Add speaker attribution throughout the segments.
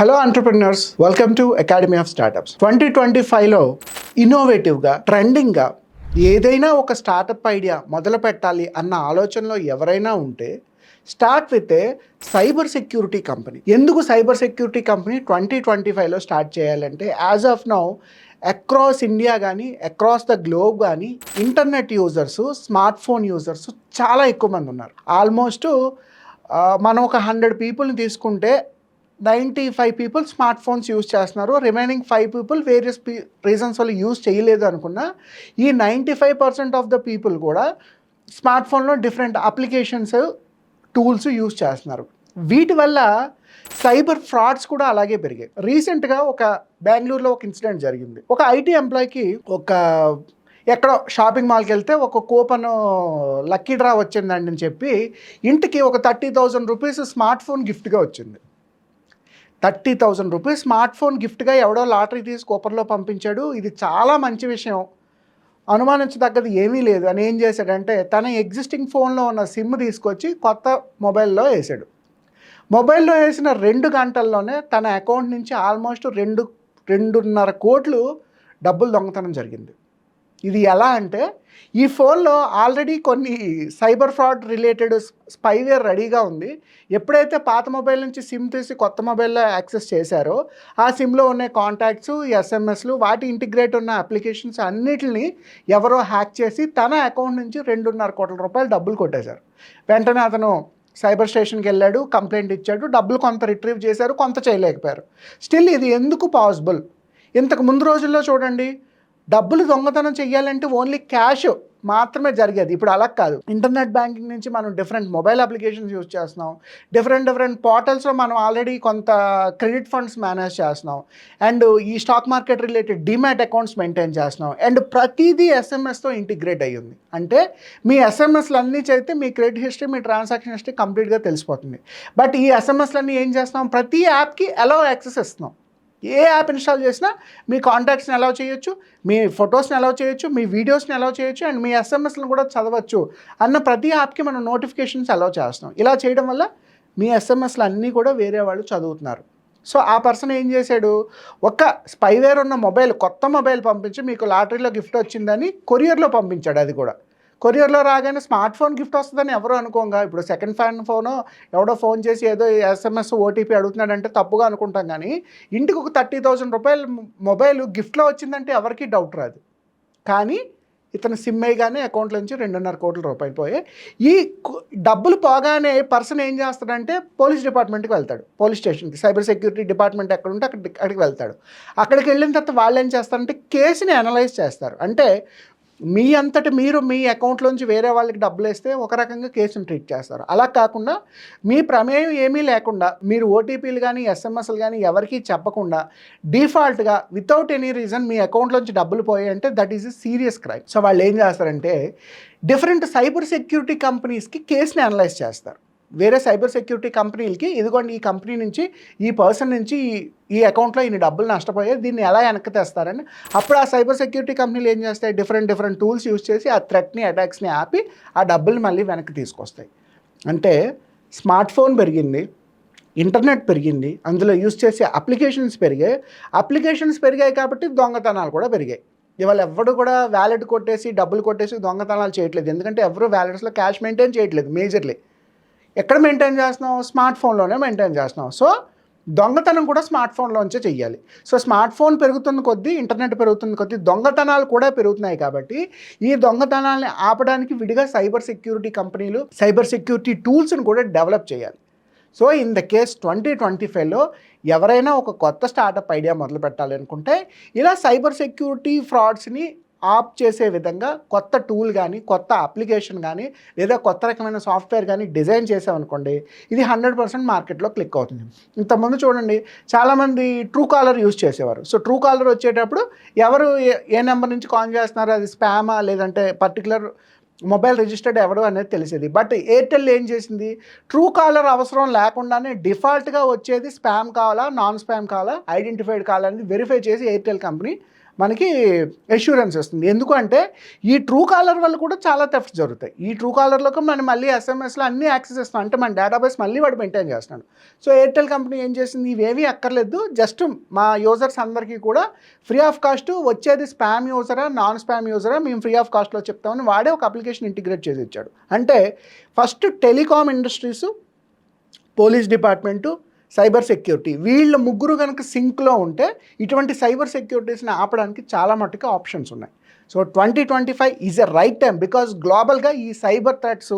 Speaker 1: Hello entrepreneurs, welcome to academy of startups. 2025లో ఇన్నోవేటివ్గా, ట్రెండింగ్గా ఏదైనా ఒక స్టార్టప్ ఐడియా మొదలు పెట్టాలి అన్న ఆలోచనలో ఎవరైనా ఉంటే start with a cyber security company. ఎందుకు సైబర్ సెక్యూరిటీ కంపెనీ 2025లో స్టార్ట్ చేయాలంటే, as of now across India కానీ అక్రాస్ ద గ్లోబ్ కానీ internet users, smart phone users చాలా ఎక్కువ మంది ఉన్నారు. ఆల్మోస్ట్ మనం ఒక 100 పీపుల్ని తీసుకుంటే 95 పీపుల్ స్మార్ట్ ఫోన్స్ యూజ్ చేస్తున్నారు. రిమైనింగ్ 5 పీపుల్ వేరియస్ రీజన్స్ వల్ల యూజ్ చేయలేదు అనుకున్నా, ఈ 95% ఆఫ్ ద పీపుల్ కూడా స్మార్ట్ ఫోన్లో డిఫరెంట్ అప్లికేషన్స్, టూల్స్ యూజ్ చేస్తున్నారు. వీటి వల్ల సైబర్ ఫ్రాడ్స్ కూడా అలాగే పెరిగాయి. రీసెంట్గా బెంగళూరులో ఒక ఇన్సిడెంట్ జరిగింది. ఒక ఐటీ ఎంప్లాయ్కి ఎక్కడో షాపింగ్ మాల్కి వెళ్తే ఒక కూపన్ లక్కీ డ్రా వచ్చిందండి అని చెప్పి ఇంటికి ఒక 30,000 రూపీస్ స్మార్ట్ ఫోన్ గిఫ్ట్గా వచ్చింది. 30,000 రూపీస్ స్మార్ట్ ఫోన్ గిఫ్ట్గా ఎవడో లాటరీ తీసి కూపన్లో పంపించాడు. ఇది చాలా మంచి విషయం, అనుమానించదగ్గది ఏమీ లేదు అని ఏం చేశాడంటే, తన ఎగ్జిస్టింగ్ ఫోన్లో ఉన్న సిమ్ తీసుకొచ్చి కొత్త మొబైల్లో వేసాడు. మొబైల్లో వేసిన 2 గంటల్లోనే తన అకౌంట్ నుంచి ఆల్మోస్ట్ 2.5 కోట్లు డబ్బులు దొంగతనం జరిగింది. ఇది ఎలా అంటే, ఈ ఫోన్లో ఆల్రెడీ కొన్ని సైబర్ ఫ్రాడ్ రిలేటెడ్ స్పైవేర్ రెడీగా ఉంది. ఎప్పుడైతే పాత మొబైల్ నుంచి సిమ్ తీసి కొత్త మొబైల్లో యాక్సెస్ చేశారో, ఆ సిమ్లో ఉన్న కాంటాక్ట్స్, ఎస్ఎంఎస్లు, వాటి ఇంటిగ్రేట్ ఉన్న అప్లికేషన్స్ అన్నిటిని ఎవరో హ్యాక్ చేసి తన అకౌంట్ నుంచి 2.5 కోట్ల రూపాయలు డబ్బులు కొట్టేశారు. వెంటనే అతను సైబర్ స్టేషన్కి వెళ్ళాడు, కంప్లైంట్ ఇచ్చాడు. డబ్బులు కొంత రిట్రీవ్ చేశారు, కొంత చేయలేకపోయారు. స్టిల్ ఇది ఎందుకు పాసిబుల్? ఇంతకు ముందు రోజుల్లో చూడండి, డబ్బులు దొంగతనం చెయ్యాలంటే ఓన్లీ క్యాష్ మాత్రమే జరిగేది. ఇప్పుడు అలా కాదు. ఇంటర్నెట్ బ్యాంకింగ్ నుంచి మనం డిఫరెంట్ మొబైల్ అప్లికేషన్స్ యూజ్ చేస్తున్నాం. డిఫరెంట్ పోర్టల్స్లో మనం ఆల్రెడీ కొంత క్రెడిట్ ఫండ్స్ మేనేజ్ చేస్తున్నాం. అండ్ ఈ stock market related demat accounts maintain చేస్తున్నాం. అండ్ ప్రతిదీ ఎస్ఎంఎస్తో ఇంటిగ్రేట్ అయ్యింది. అంటే మీ ఎస్ఎంఎస్లు అన్నీ చేస్తే మీ క్రెడిట్ హిస్టరీ, మీ ట్రాన్సాక్షన్ హిస్టరీ కంప్లీట్గా తెలిసిపోతుంది. బట్ ఈ ఎస్ఎంఎస్లన్నీ ఏం చేస్తున్నాం? ప్రతి యాప్కి అలౌ యాక్సెస్ ఇస్తున్నాం. ఏ యాప్ ఇన్స్టాల్ చేసినా మీ కాంటాక్ట్స్ని అలౌ చేయొచ్చు, మీ ఫొటోస్ని అలౌ చేయొచ్చు, మీ వీడియోస్ని అలౌ చేయొచ్చు, అండ్ మీ ఎస్ఎంఎస్లను కూడా చదవచ్చు అన్న ప్రతి యాప్కి మనం నోటిఫికేషన్స్ అలౌ చేస్తున్నాం. ఇలా చేయడం వల్ల మీ ఎస్ఎంఎస్లు అన్నీ కూడా వేరే వాళ్ళు చదువుతున్నారు. సో ఆ పర్సన్ ఏం చేశాడు, ఒక స్పైవేర్ ఉన్న మొబైల్, కొత్త మొబైల్ పంపించి మీకు లాటరీలో గిఫ్ట్ వచ్చిందని కొరియర్లో పంపించాడు. అది కూడా కొరియర్లో రాగానే స్మార్ట్ ఫోన్ గిఫ్ట్ వస్తుందని ఎవరు అనుకోంగా. ఇప్పుడు సెకండ్ హ్యాండ్ ఫోను ఎవడో ఫోన్ చేసి ఏదో ఎస్ఎంఎస్, ఓటీపీ అడుగుతున్నాడంటే తప్పుగా అనుకుంటాం. కానీ ఇంటికి ఒక 30,000 రూపాయలు మొబైల్ గిఫ్ట్లో వచ్చిందంటే ఎవరికి డౌట్ రాదు. కానీ ఇతను సిమ్ అయ్యగానే అకౌంట్లో నుంచి 2.5 కోట్ల రూపాయలు పోయాయి. ఈ డబ్బులు పోగానే పర్సన్ ఏం చేస్తాడంటే పోలీస్ డిపార్ట్మెంట్కి వెళ్తాడు, పోలీస్ స్టేషన్కి. సైబర్ సెక్యూరిటీ డిపార్ట్మెంట్ ఎక్కడ ఉంటే అక్కడికి వెళ్తాడు. అక్కడికి వెళ్ళిన తర్వాత వాళ్ళు ఏం చేస్తారంటే కేసుని అనలైజ్ చేస్తారు. అంటే మీ అంతటి మీరు మీ అకౌంట్లోంచి వేరే వాళ్ళకి డబ్బులు వేస్తే ఒక రకంగా కేసును ట్రీట్ చేస్తారు. అలా కాకుండా మీ ప్రమేయం ఏమీ లేకుండా మీరు ఓటీపీలు కానీ ఎస్ఎంఎస్లు కానీ ఎవరికీ చెప్పకుండా డిఫాల్ట్గా వితౌట్ ఎనీ రీజన్ మీ అకౌంట్లోంచి డబ్బులు పోయాయంటే that is a serious crime. So వాళ్ళు ఏం చేస్తారంటే డిఫరెంట్ సైబర్ సెక్యూరిటీ కంపెనీస్కి కేసుని అనలైజ్ చేస్తారు. వేరే సైబర్ సెక్యూరిటీ కంపెనీలకి, ఇదిగోండి ఈ కంపెనీ నుంచి, ఈ పర్సన్ నుంచి ఈ అకౌంట్లో ఇన్ని డబ్బులు నష్టపోయాయి, దీన్ని ఎలా వెనక్కి తెస్తారని. అప్పుడు ఆ సైబర్ సెక్యూరిటీ కంపెనీలు ఏం చేస్తాయి, డిఫరెంట్ టూల్స్ యూజ్ చేసి ఆ థ్రెట్ని, అటాక్స్ని ఆపి ఆ డబ్బుల్ని మళ్ళీ వెనక్కి తీసుకొస్తాయి. అంటే స్మార్ట్ ఫోన్ పెరిగింది, ఇంటర్నెట్ పెరిగింది, అందులో యూజ్ చేసే అప్లికేషన్స్ పెరిగాయి కాబట్టి దొంగతనాలు కూడా పెరిగాయి. ఇవాళ ఎవడు కూడా వ్యాలెట్ కొట్టేసి, డబ్బులు కొట్టేసి దొంగతనాలు చేయట్లేదు. ఎందుకంటే ఎవరు వ్యాలెట్స్లో క్యాష్ మెయింటైన్ చేయట్లేదు. మేజర్లీ ఎక్కడ మెయింటైన్ చేస్తున్నాం? స్మార్ట్ ఫోన్లోనే మెయింటైన్ చేస్తున్నాం. సో దొంగతనం కూడా స్మార్ట్ ఫోన్లోంచే చెయ్యాలి. సో స్మార్ట్ ఫోన్ పెరుగుతున్న కొద్దీ, ఇంటర్నెట్ పెరుగుతున్న కొద్దీ దొంగతనాలు కూడా పెరుగుతున్నాయి. కాబట్టి ఈ దొంగతనాలని ఆపడానికి విడిగా సైబర్ సెక్యూరిటీ కంపెనీలు, సైబర్ సెక్యూరిటీ టూల్స్ని కూడా డెవలప్ చేయాలి. సో ఇన్ ద కేస్ 2025లో ఎవరైనా ఒక కొత్త స్టార్టప్ ఐడియా మొదలు పెట్టాలి అనుకుంటే, ఇలా సైబర్ సెక్యూరిటీ ఫ్రాడ్స్ని ఆప్ చేసే విధంగా కొత్త టూల్ కానీ, కొత్త అప్లికేషన్ కానీ, లేదా కొత్త రకమైన సాఫ్ట్వేర్ కానీ డిజైన్ చేసామనుకోండి, ఇది 100% మార్కెట్లో క్లిక్ అవుతుంది. ఇంతకుముందు చూడండి, చాలామంది ట్రూ కాలర్ యూజ్ చేసేవారు. సో ట్రూ కాలర్ వచ్చేటప్పుడు ఎవరు ఏ నెంబర్ నుంచి కాల్ చేస్తున్నారో, అది స్పామా లేదంటే పర్టికులర్ మొబైల్ రిజిస్టర్డ్ ఎవడు అనేది తెలిసేది. బట్ ఎయిర్టెల్ ఏం చేసింది, ట్రూ కాలర్ అవసరం లేకుండానే డిఫాల్ట్గా వచ్చేది స్పామ్ కావాలా, నాన్ స్పామ్ కావాలా, ఐడెంటిఫైడ్ కావాలా అనేది వెరిఫై చేసి ఎయిర్టెల్ కంపెనీ మనకి అష్యూరెన్స్ ఇస్తుంది. ఎందుకంటే ఈ ట్రూ కాలర్ వల్ల కూడా చాలా థెఫ్ట్స్ జరుగుతాయి. ఈ ట్రూ కాలర్లోకి మనం మళ్ళీ ఎస్ఎంఎస్లో అన్నీ యాక్సెస్ ఇస్తాం, అంటే మన డేటాబేస్ మళ్ళీ వాడు మెయింటైన్ చేస్తున్నాడు. సో ఎయిర్టెల్ కంపెనీ ఏం చేసింది, ఇవేమీ అక్కర్లేదు, జస్ట్ మా యూజర్స్ అందరికీ కూడా ఫ్రీ ఆఫ్ కాస్ట్ వచ్చేది స్పామ్ యూజరా నాన్ స్పామ్ యూజరా మేము ఫ్రీ ఆఫ్ కాస్ట్లో చెప్తామని వాడే ఒక అప్లికేషన్ ఇంటిగ్రేట్ చేసి ఇచ్చాడు. అంటే first telecom industries, police department, cyber security, వీళ్ళ ముగ్గురు కనుక సింక్లో ఉంటే ఇటువంటి సైబర్ సెక్యూరిటీస్ని ఆపడానికి చాలా మట్టుకు ఆప్షన్స్ ఉన్నాయి. So 2025 is a right time, because గ్లోబల్గా ఈ cyber threats,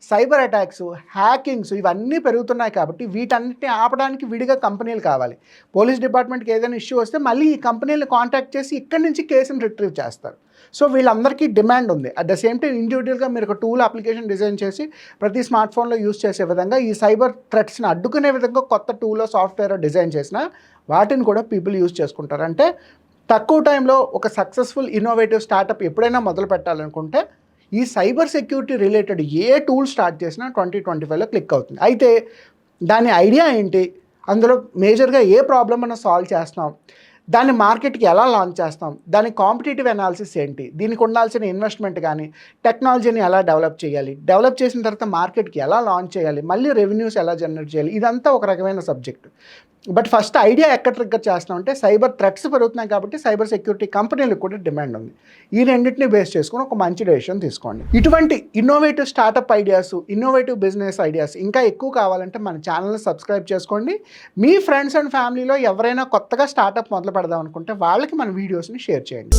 Speaker 1: cyber attacks, hackings ఇవన్నీ పెరుగుతున్నాయి. కాబట్టి వీటన్నిటిని ఆపడానికి విడిగా కంపెనీలు కావాలి. పోలీస్ డిపార్ట్మెంట్కి ఏదైనా ఇష్యూ వస్తే మళ్ళీ ఈ కంపెనీలను కాంటాక్ట్ చేసి ఇక్కడి నుంచి కేసును రిట్రీవ్ చేస్తారు. సో వీళ్ళందరికీ డిమాండ్ ఉంది. అట్ ద సేమ్ టైం ఇండివిజువల్గా మీరు ఒక టూల్ అప్లికేషన్ డిజైన్ చేసి ప్రతి స్మార్ట్ ఫోన్లో యూస్ చేసే విధంగా ఈ సైబర్ థ్రెట్స్ని అడ్డుకునే విధంగా కొత్త టూలో సాఫ్ట్వేర్ డిజైన్ చేసిన వాటిని కూడా పీపుల్ యూస్ చేసుకుంటారు. అంటే తక్కువ టైంలో ఒక సక్సెస్ఫుల్ ఇన్నోవేటివ్ స్టార్టప్ ఎప్పుడైనా మొదలు పెట్టాలనుకుంటే ఈ సైబర్ సెక్యూరిటీ రిలేటెడ్ ఏ టూల్ స్టార్ట్ చేసినా 2025లో క్లిక్ అవుతుంది. అయితే దాని ఐడియా ఏంటి, అందులో మేజర్గా ఏ ప్రాబ్లమ్ మనం సాల్వ్ చేస్తున్నాం, దాన్ని మార్కెట్కి ఎలా లాంచ్ చేస్తాం, దాని కాంపిటేటివ్ అనాలిసిస్ ఏంటి, దీనికి ఉండాల్సిన ఇన్వెస్ట్మెంట్ కానీ టెక్నాలజీని ఎలా డెవలప్ చేయాలి, డెవలప్ చేసిన తర్వాత మార్కెట్కి ఎలా లాంచ్ చేయాలి, మళ్ళీ రెవెన్యూస్ ఎలా జనరేట్ చేయాలి, ఇదంతా ఒక రకమైన సబ్జెక్ట్. బట్ ఫస్ట్ ఐడియా ఎక్కడ ట్రిగ్గర్ చేస్తాం అంటే సైబర్ థ్రెట్స్ పెరుగుతున్నాయి కాబట్టి సైబర్ సెక్యూరిటీ కంపెనీలకు కూడా డిమాండ్ ఉంది. ఈ రెండింటిని బేస్ చేసుకుని ఒక మంచి డెసిషన్ తీసుకోండి. ఇటువంటి innovative startup ideas, innovative business ideas ఇంకా ఎక్కువ కావాలంటే మన ఛానల్ని సబ్స్క్రైబ్ చేసుకోండి. మీ ఫ్రెండ్స్ అండ్ ఫ్యామిలీలో ఎవరైనా కొత్తగా స్టార్టప్ మొదలు పెడదాం అనుకుంటే వాళ్ళకి మన వీడియోస్ని షేర్ చేయండి.